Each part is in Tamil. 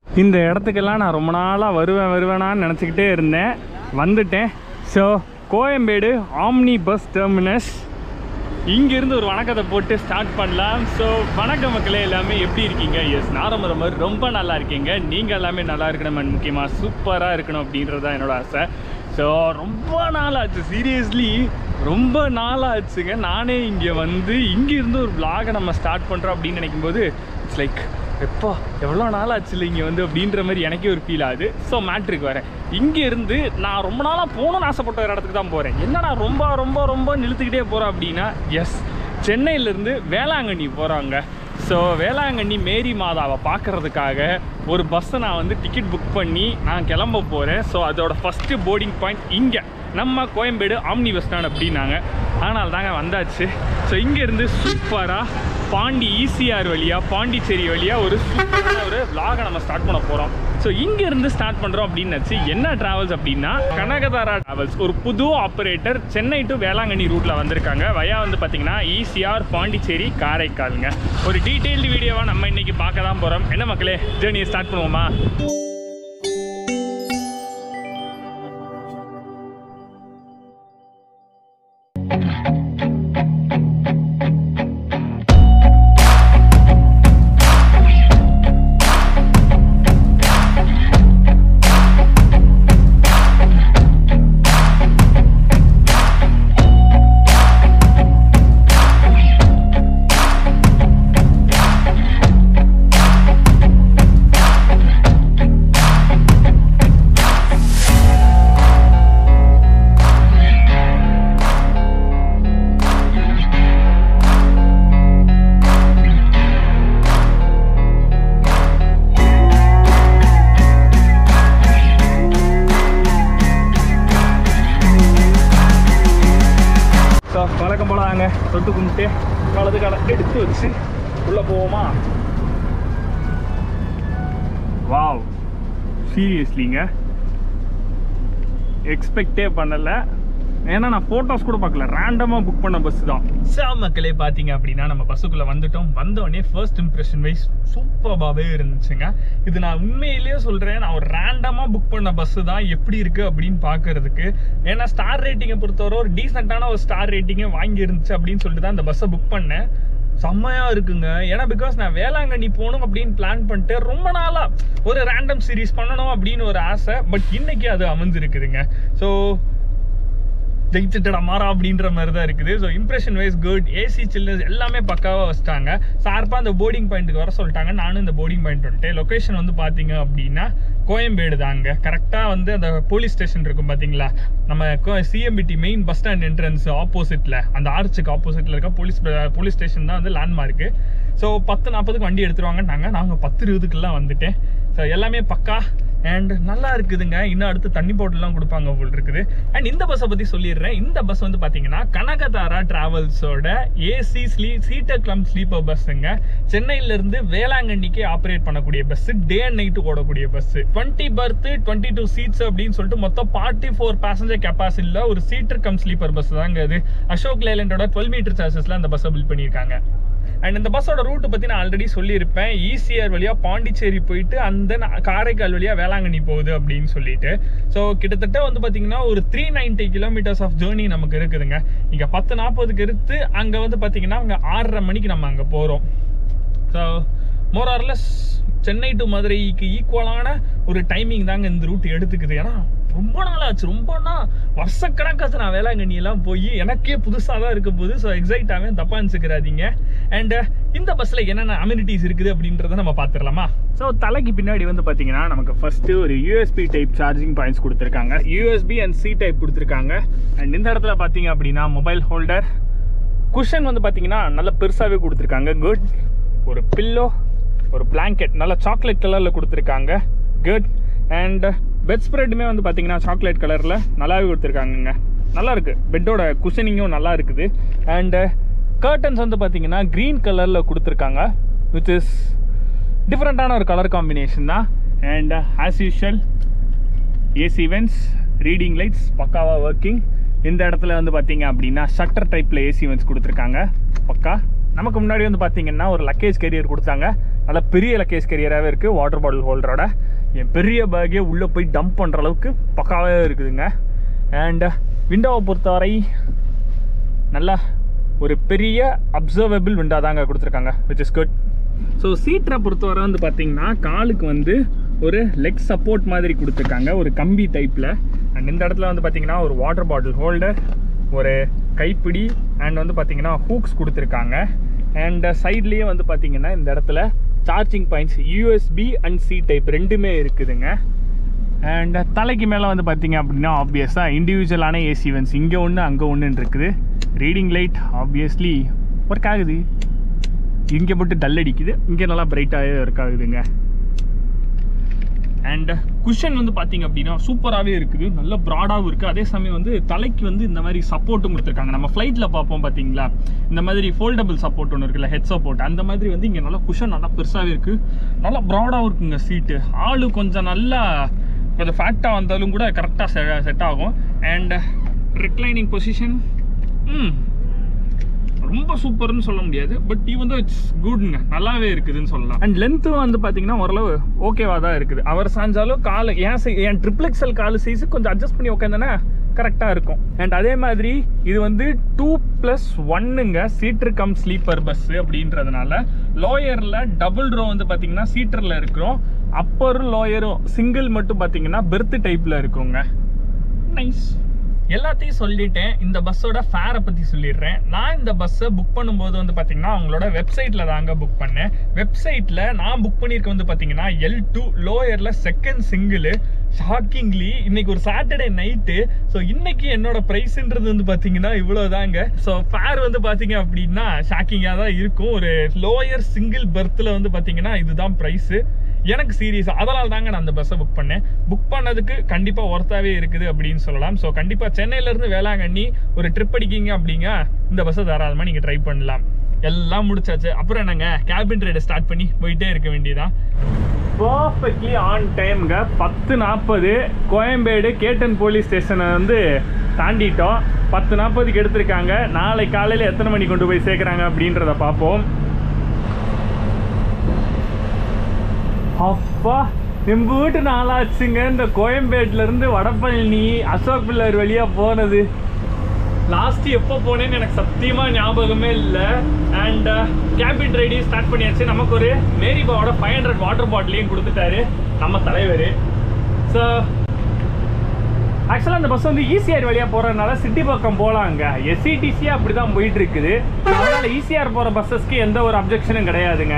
இந்த இடத்துக்கெல்லாம் நான் ரொம்ப நாளாக வருவேனான்னு நினச்சிக்கிட்டே இருந்தேன். வந்துட்டேன். So Koyambedu omni bus terminus. இங்கேருந்து ஒரு வணக்கத்தை போட்டு ஸ்டார்ட் பண்ணலாம். ஸோ வணக்க மக்களே, எல்லாமே எப்படி இருக்கீங்க? எஸ், நான் ரொம்ப நல்லா இருக்கீங்க. நீங்கள் எல்லாமே நல்லா இருக்கணும் அண்ட் முக்கியமாக சூப்பராக இருக்கணும் அப்படின்றது தான் என்னோட ஆசை. ஸோ ரொம்ப நாளாச்சு, சீரியஸ்லி ரொம்ப நாளாச்சுங்க. நானே இங்கே வந்து இங்கேருந்து ஒரு vlog நம்ம ஸ்டார்ட் பண்ணுறோம் அப்படின்னு நினைக்கும்போது இட்ஸ் லைக் எப்போ எவ்வளோ நாளாச்சு இல்லை இங்கே வந்து அப்படின்ற மாதிரி எனக்கே ஒரு ஃபீல் ஆகுது. ஸோ மேட்ருக்கு வரேன். இங்கேருந்து நான் ரொம்ப நாளாக போகணுன்னு ஆசைப்பட்ட ஒரு இடத்துக்கு தான் போகிறேன். என்னடா ரொம்ப ரொம்ப ரொம்ப நிறுத்துக்கிட்டே போகிறேன் அப்படின்னா, எஸ், சென்னையிலேருந்து வேளாங்கண்ணி போகிறாங்க. ஸோ வேளாங்கண்ணி மேரி மாதாவை பார்க்குறதுக்காக ஒரு பஸ்ஸை நான் வந்து டிக்கெட் புக் பண்ணி நான் கிளம்ப போகிறேன். ஸோ அதோட ஃபஸ்ட்டு போர்டிங் பாயிண்ட் இங்கே நம்ம கோயம்பேடு ஆம்னி பஸ் ஸ்டாண்ட் அப்படின்னாங்க. அதனால தாங்க வந்தாச்சு. ஸோ இங்கேருந்து சூப்பராக பாண்டி ஈசிஆர் வழியாக பாண்டிச்சேரி வழியாக ஒரு சூப்பரான ஒரு vlog-ஐ நம்ம ஸ்டார்ட் பண்ண போகிறோம். ஸோ இங்கேருந்து ஸ்டார்ட் பண்ணுறோம் அப்படின்னாச்சு. என்ன ட்ராவல்ஸ் அப்படின்னா கனகதாரா ட்ராவல்ஸ், ஒரு புது ஆப்ரேட்டர் சென்னை டு வேளாங்கண்ணி ரூட்டில் வந்திருக்காங்க. வயா வந்து பார்த்தீங்கன்னா ஈசிஆர் பாண்டிச்சேரி காரைக்காலுங்க. ஒரு டீட்டெயில்டு வீடியோவாக நம்ம இன்றைக்கி பார்க்க தான் போகிறோம். என்ன மக்களே, ஜேர்னியை ஸ்டார்ட் பண்ணுவோமா? வழக்கம் போல வாங்க, தொட்டு கும்பிட்டு வலது காலை எடுத்து வச்சு உள்ளே போவோமா? வாவ், சீரியஸ்லிங்க எக்ஸ்பெக்டே பண்ணலை. ஏன்னா நான் ஃபோட்டோஸ் கூட பார்க்கல, ரேண்டமாக புக் பண்ண பஸ் தான். மக்களே பார்த்தீங்க அப்படின்னா நம்ம பஸ்ஸுக்குள்ளே வந்துட்டோம். வந்தோடனே ஃபர்ஸ்ட் இம்ப்ரெஷன் வைஸ் சூப்பராகவே இருந்துச்சுங்க. இது நான் உண்மையிலேயே சொல்கிறேன், நான் ஒரு ரேண்டமாக புக் பண்ண பஸ்ஸு தான் எப்படி இருக்குது அப்படின்னு பார்க்கறதுக்கு. ஏன்னா ஸ்டார் ரேட்டிங்கை பொறுத்தவரை ஒரு டீசெண்டான ஒரு ஸ்டார் ரேட்டிங்கை வாங்கி இருந்துச்சு அப்படின்னு சொல்லிட்டு தான் இந்த பஸ்ஸை புக் பண்ணேன். செம்மையாக இருக்குங்க. ஏன்னா பிகாஸ் நான் வேளாங்கண்ணி போகணும் அப்படின்னு பிளான் பண்ணிட்டு ரொம்ப நாளாக ஒரு ரேண்டம் சீரீஸ் பண்ணணும் அப்படின்னு ஒரு ஆசை. பட் இன்னைக்கு அது அமைஞ்சிருக்குதுங்க. ஸோ ஜெயிச்சிட்டடா மாறா அப்படின்ற மாதிரி தான் இருக்குது. So impression wise good. AC chillness எல்லாமே பக்காவாக வச்சிட்டாங்க. ஷார்ப்பாக அந்த போர்டிங் பாயிண்ட்டுக்கு வர சொல்லிட்டாங்க. நானும் இந்த போர்டிங் பாயிண்ட் வந்துட்டேன். லொக்கேஷன் வந்து பார்த்தீங்க அப்படின்னா கோயம்பேடு தாங்க. கரெக்டாக வந்து அந்த போலீஸ் ஸ்டேஷன் இருக்கும் பார்த்தீங்களா, நம்ம CMBT main bus stand entrance ஆப்போசிட்டில், அந்த ஆர்ச்சுக்கு ஆப்போசிட்டில் இருக்க போலீஸ் ஸ்டேஷன் தான் வந்து லேண்ட்மார்க்கு. ஸோ 10:40 வண்டி எடுத்துருவாங்கன்னாங்க. நாங்கள் 10:20 வந்துட்டேன். ஸோ எல்லாமே பக்கா அண்ட் நல்லா இருக்குதுங்க. இன்னும் அடுத்து தண்ணி பாட்டில்லாம் கொடுப்பாங்க போல் இருக்குது. அண்ட் இந்த பஸ்ஸை பற்றி சொல்லிடுறேன். இந்த பஸ் வந்து பார்த்தீங்கன்னா கனகதாரா டிராவல்ஸோட ஏசி சீட்டர் கிளம் ஸ்லீப்பர் பஸ்ஸுங்க. சென்னையிலேருந்து வேளாங்கண்ணிக்கு ஆப்ரேட் பண்ணக்கூடிய பஸ், டே அண்ட் நைட்டு ஓடக்கூடிய பஸ். 20 berth 22 சீட்ஸ் அப்படின்னு சொல்லிட்டு மொத்தம் 44 பேசஞ்சர் கெப்பாசிட்டியில் ஒரு சீட்டர் கம் ஸ்லீப்பர் பஸ் தாங்க அது. அசோக் லேலண்டோட 12 மீட்டர் சார்ஜஸ்ல அந்த பஸ்ஸை பில்ட் பண்ணியிருக்காங்க. அண்ட் இந்த பஸ்ஸோட ரூட்டை பற்றி நான் ஆல்ரெடி சொல்லியிருப்பேன். ஈசிஆர் வழியாக பாண்டிச்சேரி போயிட்டு அந்த காரைக்கால் வழியாக வேளாங்கண்ணி போகுது அப்படின்னு சொல்லிட்டு. ஸோ கிட்டத்தட்ட வந்து பார்த்தீங்கன்னா ஒரு 390 kilometers ஆஃப் ஜேர்னி நமக்கு இருக்குதுங்க. இங்கே 10:40 எடுத்து அங்கே வந்து பார்த்தீங்கன்னா அங்கே 6:30 மணிக்கு நம்ம அங்கே போகிறோம். So more or less Chennai to மதுரைக்கு ஈக்குவலான ஒரு டைமிங் தாங்க இந்த ரூட் எடுத்துக்குது. ஏன்னா ரொம்ப நாள் ஆச்சு, வருஷக்கணக்காச்சு நான் வேளாங்கண்ணியெல்லாம் போய் எனக்கே புதுசாக தான் இருக்க போகுது. ஸோ எக்ஸைட்டாகவே தப்பாக நினச்சிக்கிறாதீங்க. அண்ட் இந்த பஸ்ஸில் என்னென்ன அம்யூனிட்டிஸ் இருக்குது அப்படின்றத நம்ம பார்த்துடலாமா? ஸோ தலைக்கு பின்னாடி வந்து பார்த்தீங்கன்னா நமக்கு ஃபஸ்ட்டு ஒரு யூஎஸ்பி டைப் சார்ஜிங் பாயிண்ட்ஸ் கொடுத்துருக்காங்க. யூஎஸ்பி அண்ட் சி டைப் கொடுத்துருக்காங்க. அண்ட் இந்த இடத்துல பார்த்தீங்க அப்படின்னா மொபைல் ஹோல்டர், குஷன் வந்து பார்த்தீங்கன்னா நல்லா பெருசாகவே கொடுத்துருக்காங்க. குட். ஒரு பில்லோ, ஒரு பிளாங்கெட் நல்லா சாக்லேட் கலரில் கொடுத்துருக்காங்க. குட். அண்ட் பெட் ஸ்ப்ரெட்டுமே வந்து பார்த்தீங்கன்னா சாக்லேட் கலரில் நல்லாவே கொடுத்துருக்காங்கங்க. நல்லா இருக்குது. பெட்டோட குஷனிங்கும் நல்லா இருக்குது. அண்டு கர்டன்ஸ் வந்து பார்த்தீங்கன்னா க்ரீன் கலரில் கொடுத்துருக்காங்க, விச் இஸ் டிஃப்ரெண்ட்டான ஒரு கலர் காம்பினேஷன் தான். And as usual AC vents, reading lights பக்காவாக ஒர்க்கிங். இந்த இடத்துல வந்து பார்த்தீங்க அப்படின்னா ஷட்டர் டைப்பில் ஏசி வென்ட்ஸ் கொடுத்துருக்காங்க பக்கா. நமக்கு முன்னாடி வந்து பார்த்தீங்கன்னா ஒரு லக்கேஜ் கேரியர் கொடுத்தாங்க. நல்லா பெரிய லக்கேஜ் கேரியராகவே இருக்குது. வாட்டர் பாட்டில் ஹோல்டரோட என் பெரிய பேக்கே உள்ளே போய் டம்ப் பண்ணுற அளவுக்கு பக்காவே இருக்குதுங்க. அண்ட் விண்டோவை பொறுத்தவரை நல்லா ஒரு பெரிய அப்சர்வபிள் விண்டோ தாங்க கொடுத்துருக்காங்க, விச் இஸ் குட். ஸோ சீட்டரை பொறுத்தவரை வந்து பார்த்தீங்கன்னா காலுக்கு வந்து ஒரு லெக் சப்போர்ட் மாதிரி கொடுத்துருக்காங்க, ஒரு கம்பி டைப்பில். அண்ட் இந்த இடத்துல வந்து பார்த்தீங்கன்னா ஒரு வாட்டர் பாட்டில் ஹோல்டர், ஒரு கைப்பிடி அண்ட் வந்து பார்த்தீங்கன்னா ஹூக்ஸ் கொடுத்துருக்காங்க. அண்ட் சைட்லேயே வந்து பார்த்தீங்கன்னா இந்த இடத்துல charging points USB and C type ரெண்டுமே இருக்குதுங்க. அண்ட் தலைக்கு மேலே வந்து பார்த்தீங்க அப்படின்னா ஆப்வியஸாக இண்டிவிஜுவலான ஏசி வென்ஸ் இங்கே ஒன்று அங்கே ஒன்றுன்னு இருக்குது. ரீடிங் லைட் ஆப்வியஸ்லி ஒர்க் ஆகுது, இங்கே போட்டு டல் அடிக்குது, இங்கே நல்லா பிரைட்டாகவே ஒர்க் ஆகுதுங்க. அண்ட் குஷன் வந்து பார்த்தீங்க அப்படின்னா சூப்பராகவே இருக்குது, நல்ல ப்ராடாகவும் இருக்குது. அதே சமயம் வந்து தலைக்கு வந்து இந்த மாதிரி சப்போர்ட்டும் கொடுத்துருக்காங்க. நம்ம ஃப்ளைட்டில் பார்ப்போம் பார்த்தீங்களா, இந்த மாதிரி ஃபோல்டபுள் சப்போர்ட் ஒன்று இருக்குல்ல, ஹெட் சப்போர்ட், அந்த மாதிரி வந்து இங்கே நல்லா குஷன் நல்லா பெருசாகவே இருக்குது, நல்லா ப்ராடாகவும் இருக்குங்க சீட்டு. ஆளு கொஞ்சம் நல்லா கொஞ்சம் ஃபேக்டாக வந்தாலும் கூட கரெக்டாக செட் ஆகும். அண்ட் ரிக்ளைனிங் பொசிஷன் ரொம்ப சூப்பர்னு சொல்ல முடியாது, பட் வந்து இட்ஸ் குட்ங்க, நல்லாவே இருக்குதுன்னு சொல்லலாம். அண்ட் லென்த்தும் வந்து பார்த்தீங்கன்னா ஓரளவு ஓகேவா தான் இருக்குது. அவர் சாஞ்சாலும் கால் என் ட்ரிபிள் எக்ஸல் கால் சைஸு கொஞ்சம் அட்ஜஸ்ட் பண்ணி உட்காந்தேன்னா கரெக்டாக இருக்கும். அண்ட் அதே மாதிரி இது வந்து 2+1ங்க சீட்டர் கம் ஸ்லீப்பர் பஸ்ஸு அப்படின்றதுனால லோயரில் டபுள் ரோ வந்து பார்த்தீங்கன்னா சீட்டரில் இருக்கிறோம், அப்பரும் லோயரும் சிங்கிள் மட்டும் பார்த்தீங்கன்னா பெர்த் டைப்பில் இருக்குங்க. நைஸ். எல்லாத்தையும் சொல்லிட்டேன். இந்த பஸ்ஸோட ஃபேரை பற்றி சொல்லிடுறேன். நான் இந்த பஸ்ஸை புக் பண்ணும்போது வந்து பார்த்தீங்கன்னா அவங்களோட வெப்சைட்டில் தாங்க புக் பண்ணேன். வெப்சைட்டில் நான் புக் பண்ணியிருக்க வந்து பார்த்தீங்கன்னா L2 லோயரில் செகண்ட் சிங்கிள். ஷாக்கிங்லி இன்னைக்கு ஒரு சாட்டர்டே நைட்டு. ஸோ இன்னைக்கு என்னோட ப்ரைஸுன்றது வந்து பார்த்தீங்கன்னா இவ்வளோ தாங்க. ஸோ ஃபேர் வந்து பார்த்தீங்க அப்படின்னா ஷாக்கிங்காக தான் இருக்கும். ஒரு லோயர் சிங்கிள் பெர்த்தில் வந்து பார்த்தீங்கன்னா இதுதான் ப்ரைஸு. எனக்கு சீரியஸாக அதனால தாங்க நான் அந்த பஸ்ஸை புக் பண்ணேன். புக் பண்ணதுக்கு கண்டிப்பாக ஒர்த்தாகவே இருக்குது அப்படின்னு சொல்லலாம். ஸோ கண்டிப்பாக சென்னையிலேருந்து வேளாங்கண்ணி ஒரு ட்ரிப் அடிக்கிங்க அப்படிங்க இந்த பஸ்ஸை தாராளமாக நீங்கள் ட்ரை பண்ணலாம். எல்லாம் முடிச்சாச்சு. அப்புறம் என்னங்க கேபின் ரைடை ஸ்டார்ட் பண்ணி போயிட்டே இருக்க வேண்டியதான். Perfectly on டைம்ங்க. 10:40 கோயம்பேடு கேட்டன் போலீஸ் ஸ்டேஷனை வந்து தாண்டிட்டோம். 10:40க்கு எடுத்திருக்காங்க. நாளை காலையில் எத்தனை மணி கொண்டு போய் சேர்க்குறாங்க அப்படின்றத பார்ப்போம். அப்பா எங்கள் வீட்டு நாளாச்சுங்க இந்த கோயம்பேட்டிலேருந்து வடபழனி அசோக் பில்லர் வழியாக போனது. லாஸ்ட்டு எப்போ போனேன்னு எனக்கு சத்தியமாக ஞாபகமே இல்லை. அண்ட் கேபின் ரைடையும் ஸ்டார்ட் பண்ணியாச்சு. நமக்கு ஒரு மேரிபாவோட 500 வாட்டர் பாட்டிலையும் கொடுத்துட்டாரு நம்ம தலைவர். ஸோ ஆக்சுவலாக அந்த பஸ் வந்து ஈசிஆர் வழியாக போகிறதுனால சிட்டி பக்கம் போகலாங்க. எஸ்சிடிசியாக அப்படி தான் போயிட்டு இருக்குது. அதனால் ஈசிஆர் போகிற பஸ்ஸஸ்க்கு எந்த ஒரு அப்ஜெக்ஷனும் கிடையாதுங்க.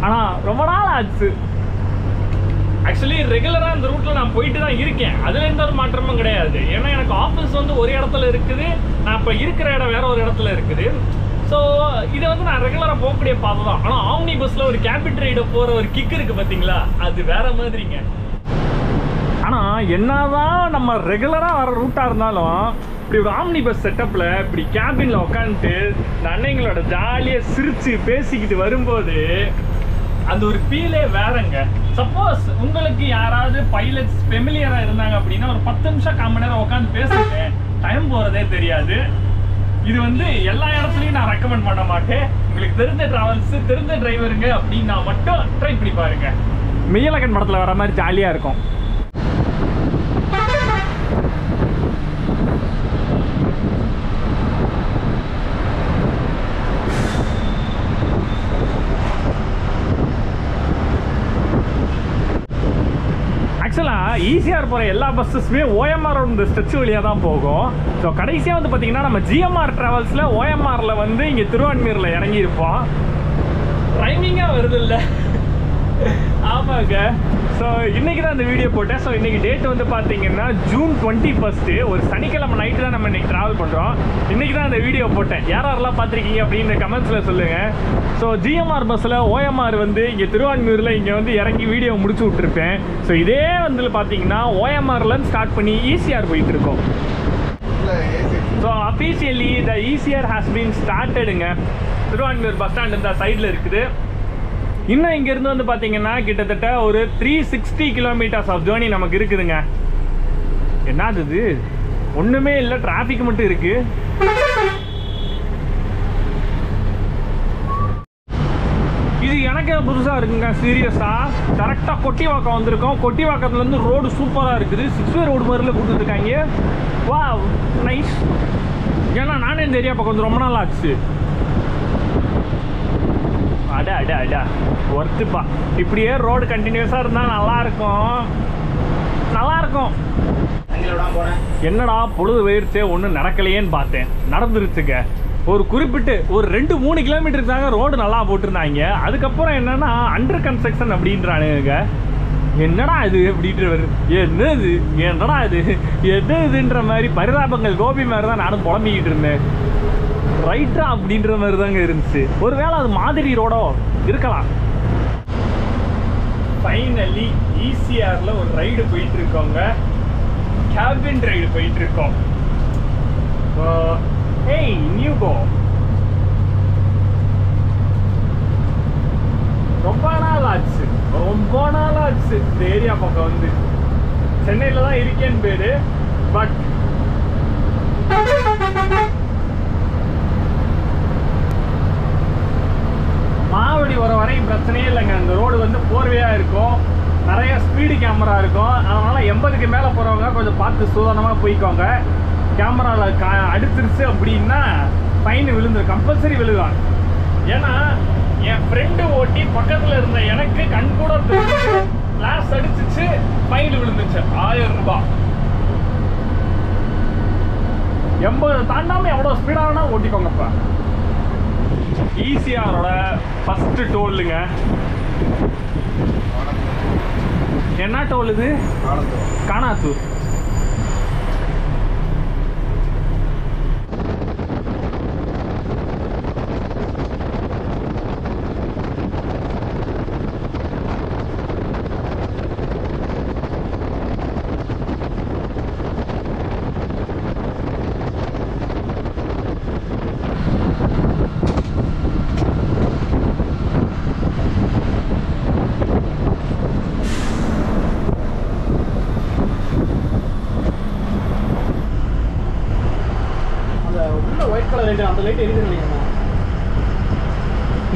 ஆனால் ரொம்ப நாள் ஆச்சு. ஆக்சுவலி ரெகுலராக அந்த ரூட்டில் நான் போயிட்டு தான் இருக்கேன், அதில் எந்த ஒரு மாற்றமும் கிடையாது. ஏன்னா எனக்கு ஆஃபீஸ் வந்து ஒரு இடத்துல இருக்குது, நான் இப்போ இருக்கிற இடம் வேற ஒரு இடத்துல இருக்குது. ஸோ இதை வந்து நான் ரெகுலராக போகக்கூடிய பாதை தான். ஆனால் ஆம்னி பஸ்ஸில் ஒரு கேபின் ரைடை போகிற ஒரு கிக் இருக்குது பார்த்தீங்களா, அது வேற மாதிரிங்க. ஆனால் என்னதான் நம்ம ரெகுலராக வர ரூட்டாக இருந்தாலும் இப்படி ஒரு ஆம்னி பஸ் செட்டப்பில் இப்படி கேபினில் உட்காந்துட்டு இந்த அன்னைங்களோட ஜாலியாக சிரித்து பேசிக்கிட்டு வரும்போது அந்த ஒரு ஃபீலே வேறங்க. சப்போஸ் உங்களுக்கு யாராவது பைலட்ஸ் ஃபெமிலியராக இருந்தாங்க அப்படின்னா ஒரு 10 நிமிஷம் 1/4 மணி நேரம் உட்காந்து பேசிட்டு டைம் போகிறதே தெரியாது. இது வந்து எல்லா இடத்துலையும் நான் ரெக்கமெண்ட் பண்ண மாட்டேன். உங்களுக்கு தெரிஞ்ச ட்ராவல்ஸ் தெரிஞ்ச டிரைவருங்க அப்படின்னா மட்டும் ட்ரை பண்ணி பாருங்க. மெய்யழகன் படத்தில் வர மாதிரி ஜாலியாக இருக்கும். ஆக்சுவலாக ஈசிஆர் போகிற எல்லா பஸ்ஸஸுமே ஓஎம்ஆர் இந்த ஸ்ட்ரெச் வழியாக தான் போகும். ஸோ கடைசியாக வந்து பார்த்தீங்கன்னா நம்ம ஜிஎம்ஆர் ட்ராவல்ஸில் ஓஎம்ஆரில் வந்து இங்கே திருவான்மியூரில் இறங்கியிருப்போம். ரைமிங்காக வருது இல்லை? ஆமாங்க. ஸோ இன்றைக்கி தான் இந்த வீடியோ போட்டேன். ஸோ இன்றைக்கி டேட் வந்து பார்த்தீங்கன்னா ஜூன் 21 ஒரு சனிக்கிழமை நைட்டு தான் நம்ம இன்றைக்கி ட்ராவல் பண்ணுறோம். இன்றைக்கி தான் இந்த வீடியோ போட்டேன். யாரெல்லாம் பார்த்துருக்கீங்க அப்படின்னு கமெண்ட்ஸில் சொல்லுங்கள். ஸோ ஜிஎம்ஆர் பஸ்ஸில் ஓஎம்ஆர் வந்து இங்கே திருவான்மியூரில் இங்கே வந்து இறங்கி வீடியோ முடிச்சு விட்ருப்பேன். ஸோ இதே வந்து பார்த்தீங்கன்னா ஓஎம்ஆர்லேருந்து ஸ்டார்ட் பண்ணி ஈசிஆர் போயிட்டுருக்கோம். So officially the ECR has been ஸ்டார்டடுங்க. திருவான்மியூர் பஸ் ஸ்டாண்ட் இந்த சைடில் இருக்குது. இன்னும் இங்கேருந்து வந்து பார்த்தீங்கன்னா கிட்டத்தட்ட ஒரு 360 கிலோமீட்டர்ஸ் ஆஃப் ஜேர்னி நமக்கு இருக்குதுங்க. என்னது இது? ஒன்றுமே இல்லை, டிராஃபிக் மட்டும் இருக்கு. இது எனக்கே புதுசாக இருக்குங்க சீரியஸாக. கரெக்டாக கொட்டிவாக்கம் வந்திருக்கோம். கொட்டிவாக்கத்துலேருந்து ரோடு சூப்பராக இருக்குது. 6 வே ரோடு மாதிரில கொடுத்துருக்காங்க. வா நைஸ். ஏன்னா நானே இந்த ஏரியா பக்கம் வந்து ரொம்ப நாள் ஆச்சு. அடா அடா அடா ஒர்த்துப்பா. இப்படியே ரோடு கண்டினியூஸாக இருந்தால் நல்லாயிருக்கும். நல்லாயிருக்கும். என்னடா பொழுது போயிருச்சே ஒன்றும் நடக்கலையேன்னு பார்த்தேன். நடந்துருச்சுங்க. ஒரு குறிப்பிட்டு ஒரு 2-3 கிலோமீட்டருக்கு தாங்க ரோடு நல்லா போட்டிருந்தாங்க. அதுக்கப்புறம் என்னன்னா அண்டர் கன்ஸ்ட்ரக்ஷன் அப்படின்றானுங்க. என்னடா இது அப்படின்ற என்னது என்னடா இது எது இதுன்ற மாதிரி பரிதாபங்கள் கோபி மாதிரி தான் நானும் புலம்பிக்கிட்டு இருந்தேன். ரைட்டா அப்படின்ற மாதிரி தாங்க இருந்துச்சு. ஒருவேளை அது மாதிரி ரோடோ இருக்கலாம். ஃபைனலி ஈசிஆர்ல ஒரு ரைடு போயிட்டு இருக்கோங்க. கேபின் ரைடு போயிட்டு இருக்கோம். ஏய் நியூகோ ரொம்ப நாள் ஆச்சு இந்த ஏரியா பக்கம் வந்து. சென்னையில தான் இருக்கேன்னு பேரு. பட் மாவடி வர வரையும் பிரச்சனையே இல்லைங்க. அந்த ரோடு வந்து போர்வையா இருக்கும். நிறைய ஸ்பீடு கேமரா இருக்கும். அதனால 80க்கு மேலே போறவங்க கொஞ்சம் பார்த்து சூதானமா போய்க்கோங்க. கேமராவில் அடிச்சிருச்சு அப்படின்னா ஃபைன் விழுந்துடும். கம்பல்சரி விழுவாங்க. ஏன்னா என் ஃப்ரெண்டு ஓட்டி பக்கத்தில் இருந்த எனக்கு கண் கூட கிளாஸ் அடிச்சிச்சு. ஃபைன் விழுந்துச்சு 1000 ரூபாய். 80 தாண்டாம எவ்வளோ ஸ்பீடானா ஓட்டிக்கோங்கப்பா. ஈசிஆரோட ஃபர்ஸ்ட் டோல்லுங்க. என்ன டோல் இது? காணாத்தூர்.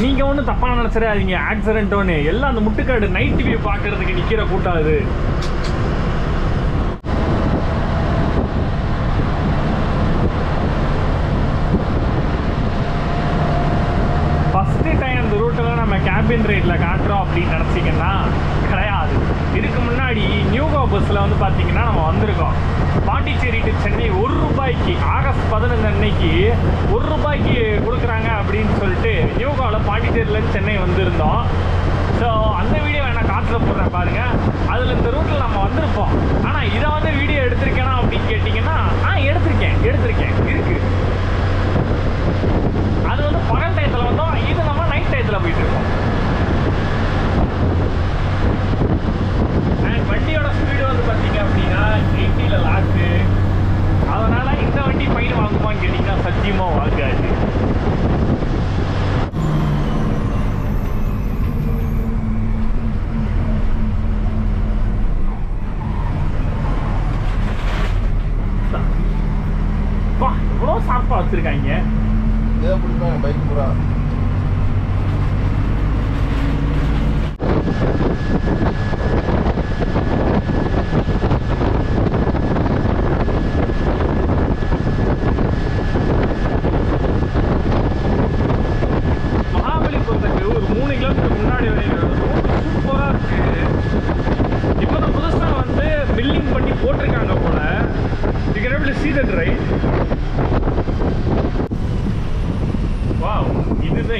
நீங்க ஒன்றும் தப்பா நினைச்சிடாதீங்க. ஆக்சிடென்ட் எல்லாம் அந்த முட்டுக்காடு நைட் வியூ பார்க்கறதுக்கு நிக்கிற கூட்டம் அது. ஃபர்ஸ்ட் டைம் இந்த ரூட்டில் நம்ம கேபின் ரைடில் காட்டுறோம் அப்படின்னு நினச்சிங்கன்னா கிடையாது. இதுக்கு முன்னாடி நியூகோ பஸ்ஸில் வந்து பார்த்தீங்கன்னா நம்ம வந்திருக்கோம். பாண்டிச்சேரி டு சென்னை 1 ரூபாய்க்கு ஆகஸ்ட் 15 அன்னைக்கு 1 ரூபாய்க்கு கொடுக்குறாங்க அப்படின்னு சொல்லிட்டு நியூகோவில் பாண்டிச்சேரியிலேருந்து சென்னை வந்திருந்தோம். ஸோ அந்த வீடியோ நான் காட்டில் போடுறேன் பாருங்கள். அதில் இந்த ரூட்டில் நம்ம வந்திருப்போம். ஆனால் இதை வந்து வீடியோ எடுத்திருக்கேனா அப்படின்னு கேட்டிங்கன்னா எடுத்திருக்கேன் இருக்குது. அது வந்து பகல் டயத்தில் வந்தோம். இது நம்ம நைட் டயத்தில் போயிட்டு இருக்கோம். அண்ட் வண்டியோட ஸ்பீடு வந்து பார்த்தீங்க அப்படின்னா 80ல் லாக்கு. அதனால் இந்த வண்டி ஃபைன் வாங்குமான்னு கேட்டிங்கன்னா சத்தியமாக வாங்காது. இவ்வளோ சாப்பாக வச்சுருக்காங்க. பைக் பூரா மகாபலிபுரத்துக்கு ஒரு 3 கிலோமீட்டர் முன்னாடி சூப்பராக இருக்கு. இப்போ தான் புதுசாக வந்து பில்டிங் பண்ணி போட்டிருக்காங்க போல. You can able to see that, right? Wow,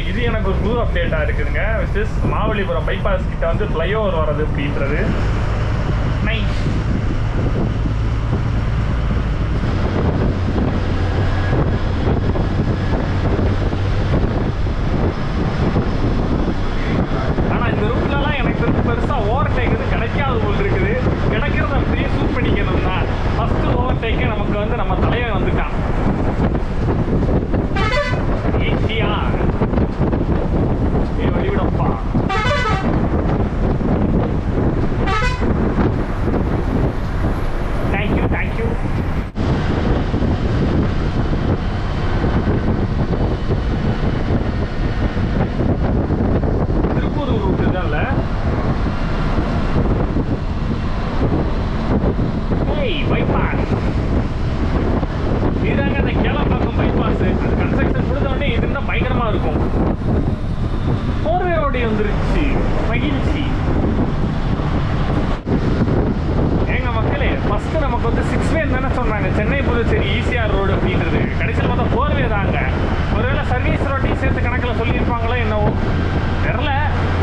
இது எனக்கு ஒரு புது அப்டேட்டாக இருக்குதுங்க. விச் இஸ் மகாபலிபுரம் பைபாஸ் கிட்ட வந்து ஃப்ளைஓவர் வர்றது அப்படின்றது நைஸ். ஆனால் இந்த ரூட்லலாம் எனக்கு வந்து பெருசாக ஓவர்டேக் வந்து கிடைக்காத போல் இருக்குது. கிடைக்கிறத அப்படியே சூட் பண்ணிக்கணும் தான். ஃபஸ்ட்டு ஓவர்டேக்கே நமக்கு வந்து நம்ம தலைவன் வந்துட்டான். வழிவிடப்பா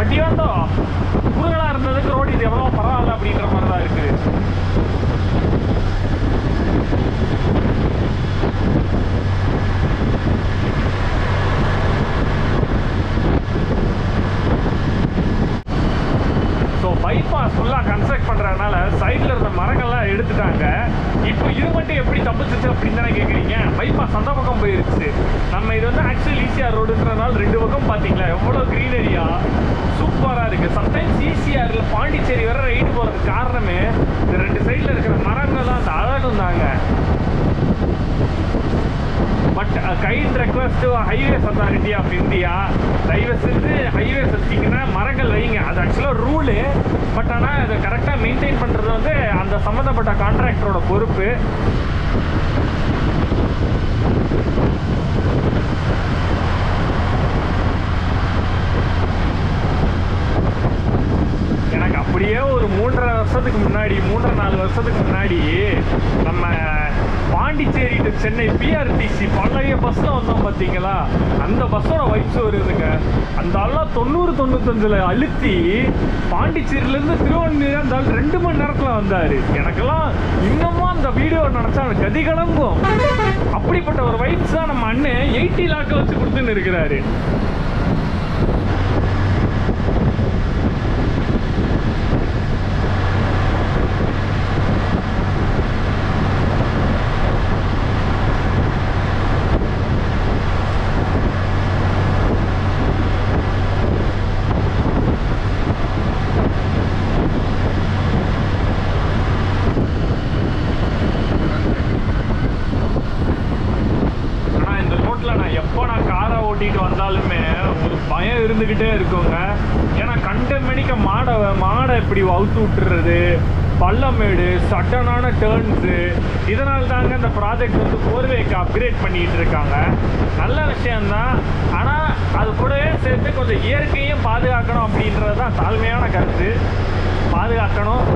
பட் இவன் தான் குறுகலாக இருந்ததுக்கு ரோடு இது எவ்வளோ பரவாயில்ல அப்படின்ற மாதிரி தான் இருக்குது. ஸோ பைபாஸ் ஃபுல்லாக கன்ஸ்ட்ரக்ட் பண்ணுறதுனால சைடில் இருந்த மரங்கள்லாம் எடுத்துட்டாங்க. இப்போ இது மட்டும் எப்படி தப்பிச்சிச்சு அப்படின்னு தானே கேட்குறீங்க. பைபாஸ் அந்த பக்கம் போயிருச்சு. நம்ம இது வந்து ஆக்சுவலி ஈசிஆர் ரோடுன்றதுனால 2 பக்கம் பார்த்தீங்களா எவ்வளோ க்ரீனரியா சூப்பராக இருக்குது. சம்டைம்ஸ் ஈசிஆரில் பாண்டிச்சேரி வர ரைடு போகிறதுக்கு காரணமே இந்த 2 சைடில் இருக்கிற மரங்கள்லாம் அந்த அழகும் தாங்க. But kind request to highways authority of India, தயவு செஞ்சு ஹைவேஸ் வச்சிங்கன்னா மரங்கள் வைங்க. அது ஆக்சுவலாக ரூலு. பட் ஆனால் அதை கரெக்டாக மெயின்டைன் பண்ணுறது வந்து அந்த சம்மந்தப்பட்ட கான்ட்ராக்டரோட பொறுப்பு. எனக்கு அப்படியே ஒரு 3.5 வருஷத்துக்கு முன்னாடி 3-4 வருஷத்துக்கு முன்னாடி நம்ம பாண்டிச்சேரி டு சென்னை பிஆர்டிசி பழைய பஸ்ஸில் வந்தோம் பார்த்தீங்களா, அந்த பஸ்ஸோட வைப்ஸ் வருதுங்க. அந்த ஆள்லாம் 90-95 அழுத்தி பாண்டிச்சேரியிலேருந்து திருவண்ணூர் அந்த ஆள் 2 மணி நேரத்தில் வந்தார். எனக்கெல்லாம் இன்னமும் அந்த வீடியோ நினச்சா கதி கலங்கும். அப்படிப்பட்ட ஒரு வைப்ஸ் தான் நம்ம அண்ணன் 80 லாக்கை வச்சு கொடுத்துன்னு இருக்கிறாரு. ஓட்டிட்டு வந்தாலுமே ஒரு பயம் இருந்துக்கிட்டே இருக்குங்க. ஏன்னா கண்டமணிக்க மாடை இப்படி அவுத்து விட்டுறது, பள்ளமேடு, சட்டனான டேர்ன்ஸு, இதனால் தாங்க இந்த ப்ராஜெக்ட் வந்து போர்வேக்கு அப்கிரேட் பண்ணிகிட்டு இருக்காங்க. நல்ல விஷயந்தான். ஆனால் அது கூடவே சேர்த்து கொஞ்சம் இயற்கையும் பாதுகாக்கணும் அப்படின்றது தான் தாழ்மையான கருத்து. பாதுகாக்கணும்.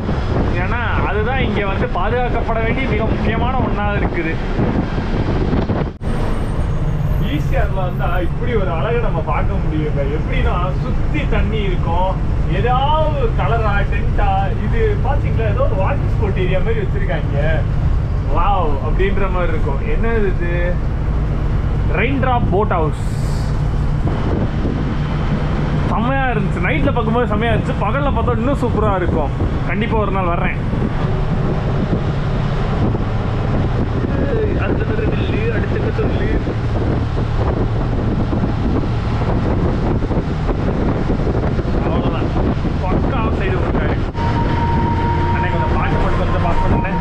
ஏன்னா அதுதான் இங்கே வந்து பாதுகாக்கப்பட வேண்டிய மிக முக்கியமான ஒன்றாக இருக்குது. ஈசிஆர்ல வந்தா இப்படி ஒரு அழகை நம்ம பார்க்க முடியுங்க. எப்படின்னா சுத்தி தண்ணி இருக்கும், ஏதாவது ஒரு கலரா டென்ட்டா. இது பாத்தீங்களா ஏதோ ஒரு வாட்டர் ஸ்போர்ட் ஏரியா மாதிரி வச்சிருக்காங்க. வாவ் அப்படின்ற மாதிரி இருக்கும். என்ன இது? Rain drop boat house. செம்மையா இருந்துச்சு. நைட்ல பார்க்கும்போது செம்மையா இருந்துச்சு. பகல்ல பார்த்தா இன்னும் சூப்பரா இருக்கும். கண்டிப்பா ஒரு நாள் வர்றேன். அடுத்த சொல்லு அவ்வளோதான். பக்கா ஆஃப் சைடு இருக்காரு. அன்னைக்கு கொஞ்சம் பாட்டு மட்டும் கொஞ்சம் பாஸ் பண்ணுறேன்.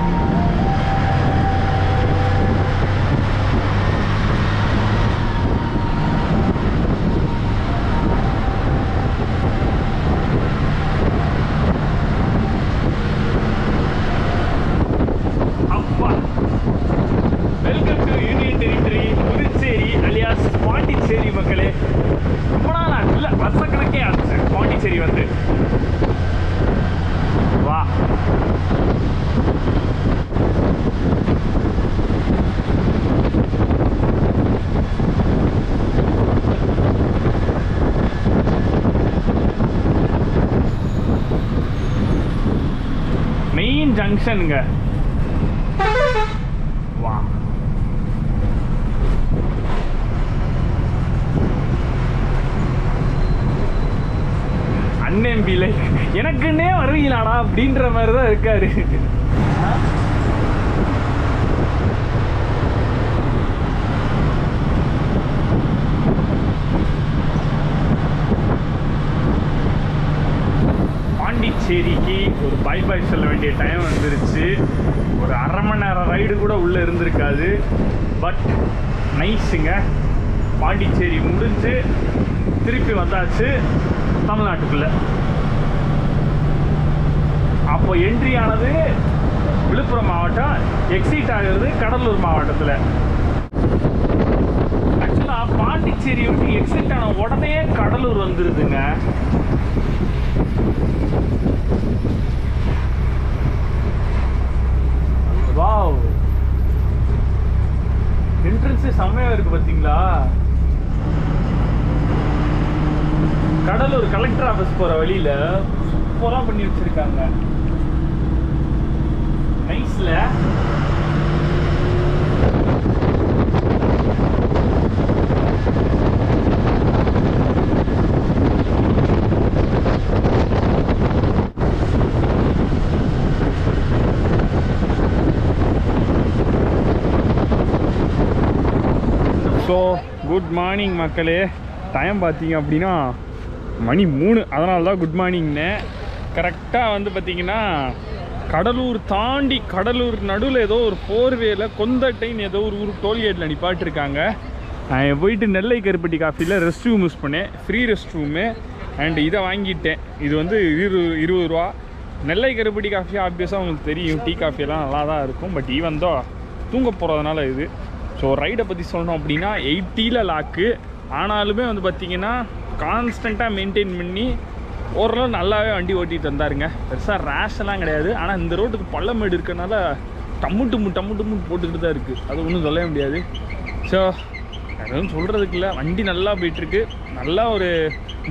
அப்பா welcome to union territory Puducherry alias Pondicherry மக்களே. ரொம்ப நாள் இல்லை, வருஷக்கணக்கே ஆச்சு பாண்டிச்சேரி வந்து. வா மெயின் ஜங்ஷனுங்க. வா அண்ணன் பிள்ளை எனக்குன்னே வருவீங்களாடா அப்படின்ற மாதிரி தான் இருக்காரு. பாண்டிச்சேரிக்கு ஒரு பாய் பாய் சொல்ல வேண்டிய டைம் வந்துருச்சு. ஒரு 1/2 மணி நேரம் ரைடு கூட உள்ளே இருந்திருக்காது. பட் நைஸுங்க. பாண்டிச்சேரி முடிஞ்சு திருப்பி வந்தாச்சு தமிழ்நாட்டுக்குள்ள. அப்போ என்ட்ரி ஆனது விழுப்புரம் மாவட்டம், எக்ஸிட் ஆகிறது கடலூர் மாவட்டத்தில். ஆக்சுவலாக பாண்டிச்சேரி விட்டு எக்ஸிட் ஆன உடனே கடலூர் வந்துருதுங்க. வாவ், என்ட்ரன்ஸ் செம்மையா இருக்கு பாத்தீங்களா. கடலூர் கலெக்டர் ஆஃபீஸ் போகிற வழியில் சூப்பராக பண்ணி வச்சுருக்காங்க. நைஸில் ஸோ குட் மார்னிங் மக்களே. டைம் பார்த்தீங்க அப்படின்னா மணி 3. அதனால தான் குட் மார்னிங்னு. கரெக்டாக வந்து பார்த்திங்கன்னா கடலூர் தாண்டி கடலூர் நடுவில் ஏதோ ஒரு 4வேல கொந்தட்டைன்னு ஏதோ ஒரு ஊர் டோல்கேட்டில் நிப்பாட்டிருக்காங்க. நான் போயிட்டு நெல்லை கருப்பட்டி காஃபியில் ரெஸ்ட் ரூம் யூஸ் பண்ணேன், ஃப்ரீ ரெஸ்ட் ரூமு. அண்ட் இதை வாங்கிட்டேன். இது வந்து 20 ரூபா. நெல்லை கருப்பட்டி காஃபி ஆப்வியஸாக உங்களுக்கு தெரியும், டீ காஃபியெல்லாம் நல்லா தான் இருக்கும். பட் ஈவன் தான் தூங்க போகிறதுனால இது. ஸோ ரைடை பற்றி சொல்லணும் அப்படின்னா 80ல் லாக்கு. ஆனாலுமே வந்து பார்த்திங்கன்னா கான்ஸ்டண்ட்டாக மெயின்டைன் பண்ணி ஓரளவு நல்லாவே வண்டி ஓட்டிகிட்டு வந்தாருங்க. பெருசாக ரேஷெல்லாம் கிடையாது. ஆனால் இந்த ரோட்டுக்கு பள்ளமேடு இருக்கனால டம்மு டும்மு போட்டுக்கிட்டு தான் இருக்குது. அது ஒன்றும் சொல்ல முடியாது. ஸோ எதுவும் சொல்கிறதுக்கு இல்லை, வண்டி நல்லா போயிட்டுருக்கு. நல்லா ஒரு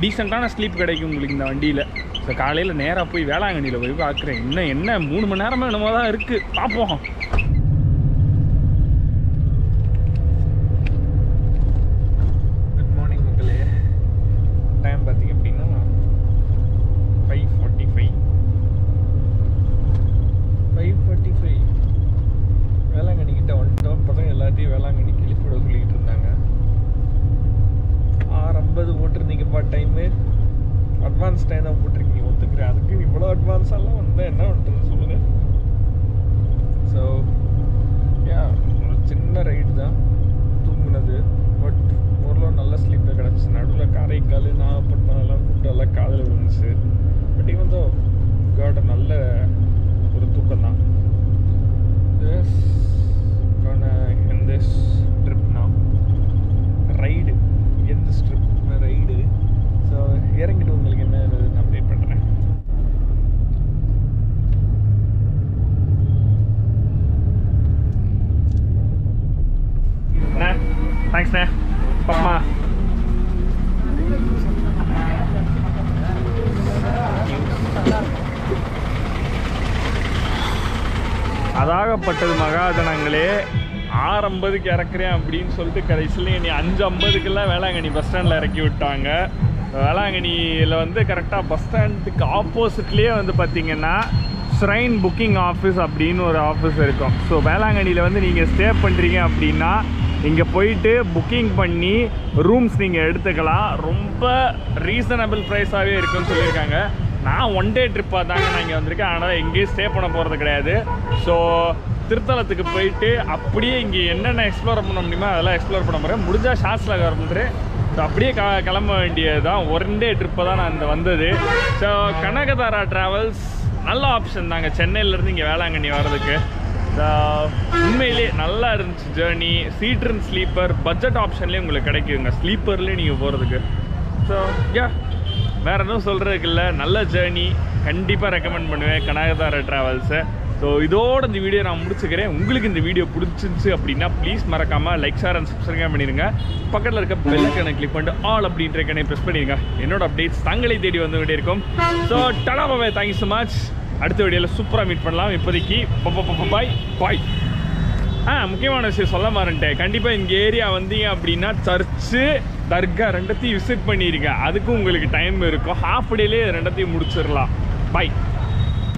டீசெண்டான ஸ்லீப் கிடைக்கும் உங்களுக்கு இந்த வண்டியில். ஸோ காலையில் நேராக போய் வேளாங்கண்ணியில் போய் பார்க்குறேன். இன்னும் என்ன 3 மணி நேரமாக என்னமோ தான் இருக்குது, பார்ப்போம். டைம் பார்த்திங்க அப்படின்னா 5:45 வேளாங்கண்ணிக்கிட்ட வந்துட்டோம். இப்போ தான் எல்லாத்தையும் வேளாங்கண்ணி கிளிப்போட சொல்லிக்கிட்டு இருந்தாங்க. 6:50 போட்டிருந்தீங்கப்பா டைமு. அட்வான்ஸ் டைம் தான் போட்டிருக்கீங்க, ஒத்துக்கிறேன். அதுக்கு இவ்வளோ அட்வான்ஸாலாம் வந்தால் என்ன பண்ணுறது சொல்லுங்கள். ஸோ ஒரு சின்ன ரைடு தான் தூங்குனது. பட் ஓரளவு நல்ல ஸ்லீப்பில் கிடச்சி. நடுவில் காரைக்கால் நாகப்பட்டினம் எல்லாம் கூட்டெல்லாம் காதில் விழுந்துச்சு. பட் இவன் தான் காட் நல்ல ஒரு தூக்கம் தான். எந்த ட்ரிப்னா ரைடு, எந்த ஸ்ட்ரிப் ரைடு. ஸோ இறங்கிட்டு உங்களுக்கு என்ன நான் அப்டேட் பண்ணுறேன். தேங்க்ஸ்ண்ணே. பாப்பா அதாகப்பட்டது மகாஜனங்களே. 6:50க்கு இறக்குறேன் அப்படின்னு சொல்லிட்டு கடைசியில் என்னை 5:50க்கெல்லாம் வேளாங்கண்ணி பஸ் ஸ்டாண்டில் இறக்கி விட்டாங்க. வேளாங்கண்ணியில் வந்து கரெக்டாக பஸ் ஸ்டாண்டுக்கு ஆப்போசிட்லேயே வந்து பார்த்திங்கன்னா ஷ்ரைன் புக்கிங் ஆஃபீஸ் அப்படின்னு ஒரு ஆஃபீஸ் இருக்கும். ஸோ வேளாங்கண்ணியில் வந்து நீங்கள் ஸ்டே பண்ணுறீங்க அப்படின்னா இங்கே போயிட்டு புக்கிங் பண்ணி ரூம்ஸ் நீங்கள் எடுத்துக்கலாம். ரொம்ப ரீசனபிள் ப்ரைஸாகவே இருக்குன்னு சொல்லியிருக்காங்க. நான் 1 டே ட்ரிப்பாக தாங்க நான் இங்கே வந்திருக்கேன். அதனால் எங்கேயும் ஸ்டே பண்ண போகிறது கிடையாது. ஸோ திருத்தலத்துக்கு போயிட்டு அப்படியே இங்கே என்னென்ன எக்ஸ்ப்ளோர் பண்ண முடியுமோ அதெல்லாம் எக்ஸ்ப்ளோர் பண்ண போகிறேன். முடிஞ்சால் ஷார்ட்ஸில் கவர் பண்ணுறேன். ஸோ அப்படியே கிளம்ப வேண்டியது தான். 1 டே ட்ரிப்பை தான் நான் இந்த வந்தது. ஸோ கனகதாரா ட்ராவல்ஸ் நல்ல ஆப்ஷன் தாங்க சென்னையிலேருந்து இங்கே வேளாங்கண்ணி வர்றதுக்கு. உண்மையிலே நல்லா இருந்துச்சு journey. Seater and sleeper budget ஆப்ஷன்லேயே உங்களுக்கு கிடைக்குங்க, ஸ்லீப்பர்லேயே நீங்கள் போகிறதுக்கு. ஸோ வேறு எதுவும் சொல்கிறதுக்கு இல்லை, நல்ல ஜேர்னி. கண்டிப்பாக ரெக்கமெண்ட் பண்ணுவேன் கனகதாரா ட்ராவல்ஸை. ஸோ இதோட இந்த வீடியோ நான் முடிச்சுக்கிறேன். உங்களுக்கு இந்த வீடியோ பிடிச்சிருந்துச்சு அப்படின்னா ப்ளீஸ் மறக்காமல் லைக், ஷேர் அண்ட் சப்ஸ்கிரைப் பண்ணிடுங்க. பக்கத்தில் இருக்க பெல் ஐகானை கிளிக் பண்ணிட்டு ஆல் அப்படின்ற ஐகானை ப்ரெஸ் பண்ணிடுங்க. என்னோட அப்டேட்ஸ் தங்களை தேடி வந்து கொண்டே இருக்கும். ஸோ டடா பாய், தேங்க்யூ ஸோ மச். அடுத்த வீடியோவில் சூப்பராக மீட் பண்ணலாம். இப்போதைக்கு பாய். முக்கியமான விஷயம் சொல்ல மாறேன்ட்டேன். கண்டிப்பாக இங்கே ஏரியா வந்தீங்க அப்படின்னா சர்ச்சு, தர்கா ரெண்டத்தையும் விசிட் பண்ணியிருக்கேன். அதுக்கும் உங்களுக்கு டைம் இருக்கும். ஹாஃப் டேலேயே ரெண்டத்தையும் முடிச்சிடலாம். பாய்.